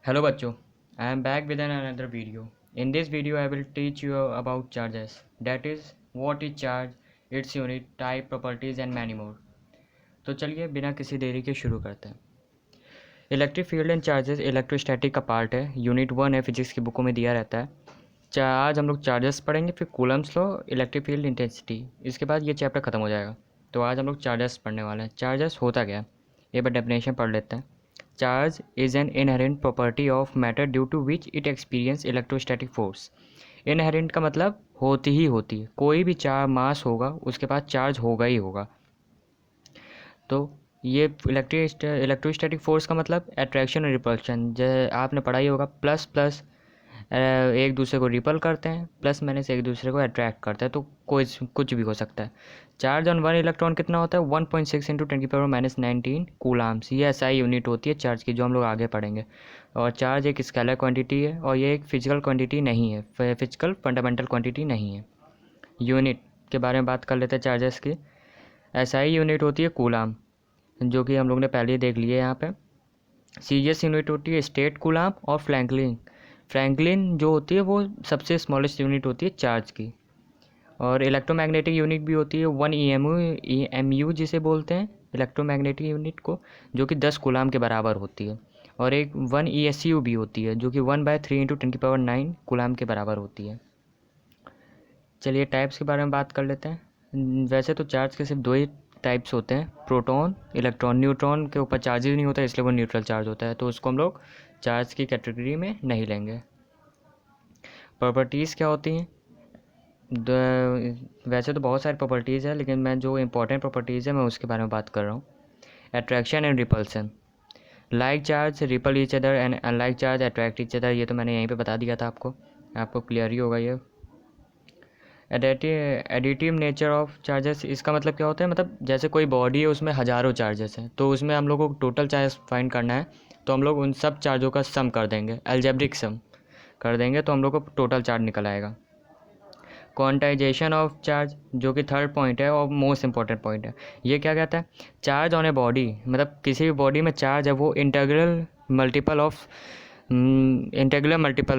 Hello bachcho, I am back with another video. In this video I will teach you about charges. That is what is charge, its unit, type, properties and many more. तो चलिए बिना किसी देरी के शुरू करते हैं। Electric field and charges electrostatic का पार्ट है। यूनिट 1 है, फिजिक्स की बुकों में दिया रहता है। आज हम लोग चार्जेस पढ़ेंगे, फिर Coulomb's law, electric field intensity, इसके बाद ये चैप्टर ख़त्म हो जाएगा। तो आज हम लोग चार्जेस पढ़ने वाले हैं। चार्जेस होता क्या है, एक बार डेफिनेशन पढ़ लेते हैं। Charge is an inherent property of matter due to which it experience electrostatic force. Inherent का मतलब होती ही होती है, कोई भी चार्ज मास होगा उसके पास चार्ज होगा ही होगा। तो ये इलेक्ट्रोस्टैटिक फोर्स का मतलब अट्रैक्शन और रिपल्शन, जैसे आपने पढ़ा ही होगा। प्लस प्लस एक दूसरे को रिपल करते हैं, प्लस माइनस एक दूसरे को अट्रैक्ट करते हैं, तो कोई कुछ भी हो सकता है। चार्ज ऑन वन इलेक्ट्रॉन कितना होता है, 1.6 इंटू 10⁻⁻19 कूलाम्स। ये एसआई यूनिट होती है चार्ज की, जो हम लोग आगे पढ़ेंगे। और चार्ज एक स्केलर क्वांटिटी है और ये एक फिजिकल क्वांटिटी नहीं है, फिजिकल फंडामेंटल क्वांटिटी नहीं है। यूनिट के बारे में बात कर लेते हैं चार्जेस की। एसआई यूनिट होती है कूलाम, जो कि हम लोग ने पहले ही देख लिया है यहाँ पे। सीजीएस यूनिट होती है स्टेट कूलाम और फ्रैंकलिन जो होती है वो सबसे स्मॉलेस्ट यूनिट होती है चार्ज की। और इलेक्ट्रोमैग्नेटिक यूनिट भी होती है 1 EMU जिसे बोलते हैं इलेक्ट्रोमैग्नेटिक यूनिट को, जो कि 10 कूलाम के बराबर होती है। और एक 1 ESU भी होती है, जो कि 1/3 इंटू 10⁻9 कूलाम के बराबर होती है। चलिए टाइप्स के बारे में बात कर लेते हैं। वैसे तो चार्ज के सिर्फ दो ही टाइप्स होते हैं, प्रोटॉन, इलेक्ट्रॉन। न्यूट्रॉन के ऊपर चार्जेस नहीं होता, इसलिए वो न्यूट्रल चार्ज होता है, तो उसको हम लोग चार्ज की कैटेगरी में नहीं लेंगे। प्रॉपर्टीज़ क्या होती हैं, वैसे तो बहुत सारी प्रॉपर्टीज़ है, लेकिन मैं जो इंपॉर्टेंट प्रॉपर्टीज़ है मैं उसके बारे में बात कर रहा हूँ। Attraction and repulsion, like charge ripple each other and unlike charge attract each other. ये तो मैंने यहीं पे बता दिया था आपको क्लियर ही होगा ये। एडिटिव नेचर ऑफ चार्जेस, इसका मतलब क्या होता है, मतलब जैसे कोई बॉडी है उसमें हज़ारों चार्जेस हैं, तो उसमें हम लोग को टोटल चार्ज फाइंड करना है, तो हम लोग उन सब चार्जों का सम कर देंगे, अलजेब्रिक सम कर देंगे, तो हम लोग को टोटल चार्ज निकल आएगा। क्वांटाइजेशन ऑफ चार्ज, जो कि थर्ड पॉइंट है और मोस्ट इंपॉर्टेंट पॉइंट है। ये क्या कहता है, चार्ज ऑन ए बॉडी, मतलब किसी भी बॉडी में चार्ज है वो इंटीग्रल मल्टीपल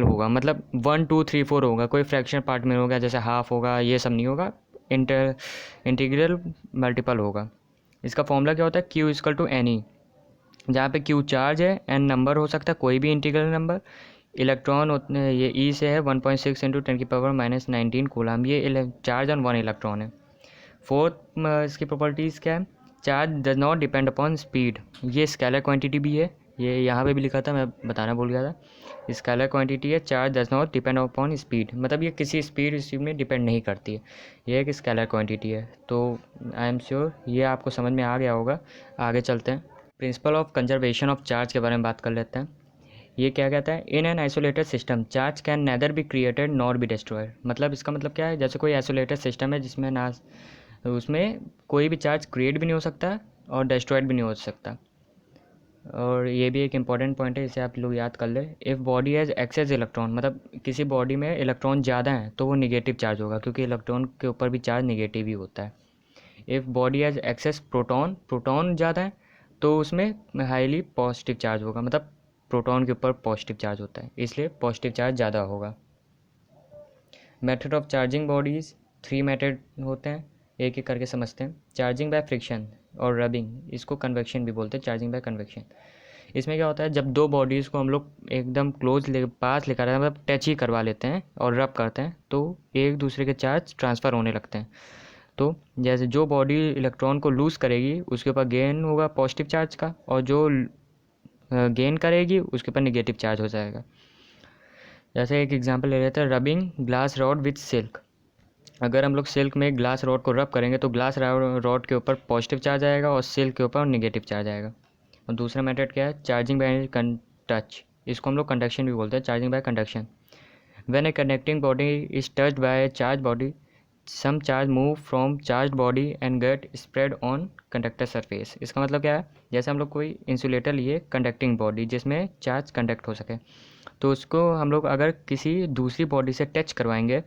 होगा, मतलब 1 2 3 4 होगा, कोई फ्रैक्शन पार्ट में होगा, जैसे हाफ होगा, ये सब नहीं होगा, इंटीग्रल मल्टीपल होगा। इसका फॉर्मूला क्या होता है, Q इक्वल टू NE, जहाँ पे Q चार्ज है, N नंबर हो सकता है कोई भी इंटीग्रल नंबर, इलेक्ट्रॉन ये E से है 1.6 इंटू 10⁻⁻19 कूलाम, ये चार्ज ऑन वन इलेक्ट्रॉन है। फोर्थ इसकी प्रॉपर्टीज़ क्या है, charge does not depend upon speed, ये स्केलर क्वांटिटी भी है, ये यहाँ पे भी लिखा था, मैं बताना भूल गया था। स्केलर क्वांटिटी है, charge does not depend upon speed, मतलब ये किसी स्पीड में डिपेंड नहीं करती है, ये एक स्केलर क्वांटिटी है। तो आई एम श्योर ये आपको समझ में आ गया होगा। आगे चलते हैं, principle of conservation of charge के बारे में बात कर लेते हैं। ये क्या कहता है, in an isolated system charge can nether be created nor be destroyed. मतलब इसका मतलब क्या है, जैसे कोई आइसोलेटेड सिस्टम है जिसमें ना उसमें कोई भी चार्ज क्रिएट भी नहीं हो सकता और डिस्ट्रॉयड भी नहीं हो सकता। और ये भी एक इम्पॉर्टेंट पॉइंट है, इसे आप लोग याद कर ले। If body has excess electron, मतलब किसी बॉडी में इलेक्ट्रॉन ज़्यादा है तो वो निगेटिव चार्ज होगा, क्योंकि इलेक्ट्रॉन के ऊपर भी चार्ज निगेटिव ही होता है। If body has excess proton ज़्यादा है तो उसमें हाईली पॉजिटिव चार्ज होगा, मतलब प्रोटॉन के ऊपर पॉजिटिव चार्ज होता है, इसलिए पॉजिटिव चार्ज ज़्यादा होगा। Method of charging bodies 3 method होते हैं, एक एक करके समझते हैं। चार्जिंग बाय फ्रिक्शन और रबिंग, इसको कन्वेक्शन भी बोलते हैं, चार्जिंग बाय कन्वेक्शन। इसमें क्या होता है, जब दो बॉडीज़ को हम लोग एकदम पास लेकर आते हैं, मतलब टच ही करवा लेते हैं और रब करते हैं, तो एक दूसरे के चार्ज ट्रांसफ़र होने लगते हैं। तो जैसे जो बॉडी इलेक्ट्रॉन को लूज़ करेगी उसके ऊपर गेन होगा पॉजिटिव चार्ज का, और जो गेन करेगी उसके ऊपर निगेटिव चार्ज हो जाएगा। जैसे एक एग्जांपल ले लेते हैं, rubbing glass rod with silk. अगर हम लोग सिल्क में ग्लास रॉड को रब करेंगे तो ग्लास रॉड के ऊपर पॉजिटिव चार्ज आएगा और सिल्क के ऊपर निगेटिव चार्ज आएगा। और दूसरा मेथड क्या है, चार्जिंग बाय टच, इसको हम लोग कंडक्शन भी बोलते हैं, charging by conduction. When a connecting body is touched by a charge body, some charge move from charge body and get spread on conductor surface. इसका मतलब क्या है, जैसे हम लोग कोई इंसुलेटर लिए कंडक्टिंग बॉडी जिसमें चार्ज कंडक्ट हो सके, तो उसको हम लोग अगर किसी दूसरी बॉडी से टच करवाएंगे,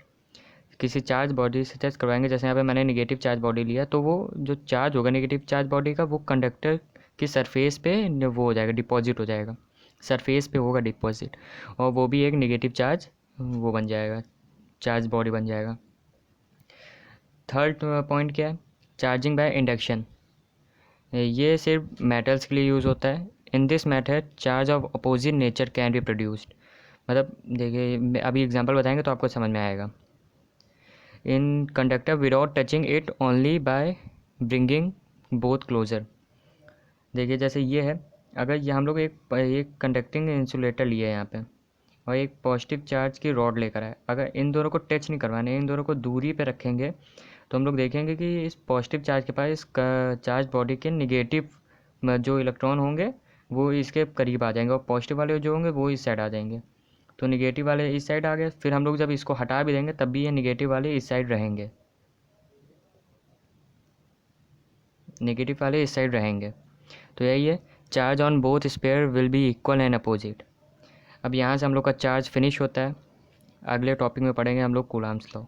किसी चार्ज बॉडी से टच करवाएंगे, जैसे यहाँ पे मैंने निगेटिव चार्ज बॉडी लिया, तो वो जो चार्ज होगा निगेटिव चार्ज बॉडी का वो कंडक्टर की सरफेस पे वो हो जाएगा, डिपॉजिट हो जाएगा। सरफेस पे होगा डिपॉजिट, और वो भी एक नेगेटिव चार्ज वो बन जाएगा, चार्ज बॉडी बन जाएगा। थर्ड पॉइंट क्या है, चार्जिंग बाय इंडक्शन। ये सिर्फ मेटल्स के लिए यूज़ होता है। In this method charge of opposite nature can be produced. मतलब देखिए अभी एग्जांपल बताएंगे तो आपको समझ में आएगा। In conductor without touching it only by bringing both closer. देखिए जैसे ये है, अगर ये हम लोग एक कंडक्टिंग इंसुलेटर लिए है यहाँ पे, और एक पॉजिटिव चार्ज की रॉड लेकर आए, अगर इन दोनों को टच नहीं करवाने, इन दोनों को दूरी पे रखेंगे, तो हम लोग देखेंगे कि इस पॉजिटिव चार्ज के पास इस चार्ज बॉडी के निगेटिव जो इलेक्ट्रॉन होंगे वो इसके करीब आ जाएंगे, और पॉजिटिव वाले जो होंगे वो इस साइड आ जाएंगे। तो निगेटिव वाले इस साइड आ गए, फिर हम लोग जब इसको हटा भी देंगे तब भी ये निगेटिव वाले इस साइड रहेंगे, नेगेटिव वाले इस साइड रहेंगे। तो यही है, charge on both sphere will be equal and opposite. अब यहाँ से हम लोग का चार्ज फिनिश होता है। अगले टॉपिक में पढ़ेंगे हम लोग कूलम्ब्स लॉ।